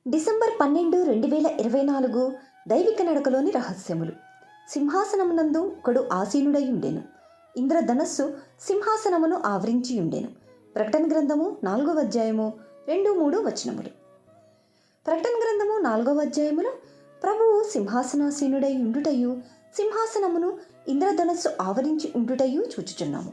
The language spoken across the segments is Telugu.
డిసెంబర్ 12, 2024 దైవిక నడకలోని రహస్యములు. సింహాసనమునందు ఒకడు ఆసీనుడై ఉండెను. ఇంద్రధనస్సు సింహాసనమును ఆవరించి ఉండెను. ప్రకటన గ్రంథము 4వ అధ్యాయము 2-3 వచనములు. ప్రకటన గ్రంథము 4వ అధ్యాయములో ప్రభువు సింహాసనాసీనుడై ఉండుటయు సింహాసనమును ఇంద్రధనస్సు ఆవరించి ఉండుటయు చూచుచున్నాము.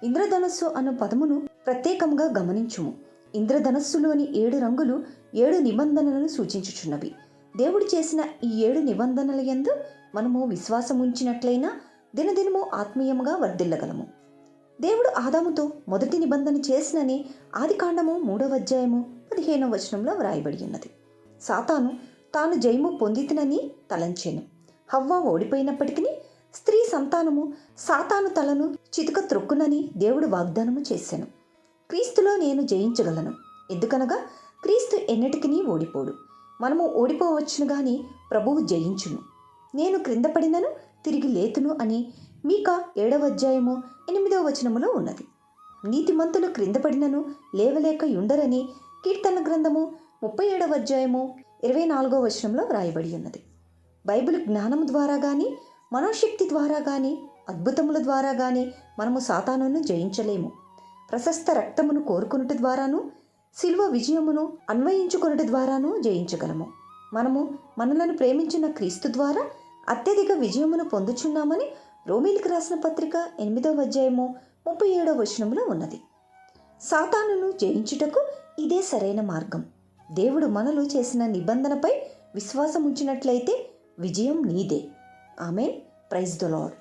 ఇంద్రధనస్సు అను పదమును ప్రత్యేకంగా గమనించుము. ఇంద్రధనస్సులోని 7 రంగులు 7 నిబంధనలను సూచించుచున్నవి. దేవుడు చేసిన ఈ 7 నిబంధనల యందు మనము విశ్వాసముంచినట్లయినా దినదినము ఆత్మీయముగా వర్ధిల్లగలము. దేవుడు ఆదాముతో మొదటి నిబంధన చేసినని ఆదికాండము 3వ అధ్యాయము 15వ వచనంలో వ్రాయబడి ఉన్నది. సాతాను తాను జయము పొందితినని తలంచెను. హవ్వ ఓడిపోయినప్పటికీ స్త్రీ సంతానము సాతాను తలను చితుక త్రొక్కునని దేవుడు వాగ్దానము చేశాను. క్రీస్తులో నేను జయించగలను, ఎందుకనగా క్రీస్తు ఎన్నటికీ ఓడిపోడు. మనము ఓడిపోవచ్చును గాని ప్రభువు జయించును. నేను క్రింద పడినను తిరిగి లేతును అని మీకా 7వ అధ్యాయము 8వ వచనములో ఉన్నది. నీతిమంతులు క్రింద పడినను లేవలేక ఉండరని కీర్తన గ్రంథము 37వ అధ్యాయము 24వ వచనంలో వ్రాయబడి ఉన్నది. బైబిల్ జ్ఞానము ద్వారా కానీ మనోశక్తి ద్వారా కానీ అద్భుతముల ద్వారా కానీ మనము సాతానును జయించలేము. ప్రశస్త రక్తమును కోరుకొనుట ద్వారాను శిలువ విజయమును అన్వయించుకొనుట ద్వారాను జయించగలము. మనము మనలను ప్రేమించిన క్రీస్తు ద్వారా అత్యధిక విజయమును పొందుచున్నామని రోమీలకు రాసిన పత్రిక 8వ అధ్యాయము 37వ వచనములో ఉన్నది. సాతానును జయించుటకు ఇదే సరైన మార్గం. దేవుడు మనలో చేసిన నిబంధనపై విశ్వాసం ఉంచినట్లయితే విజయం నీదే. ఆమేన్. Praise the lord.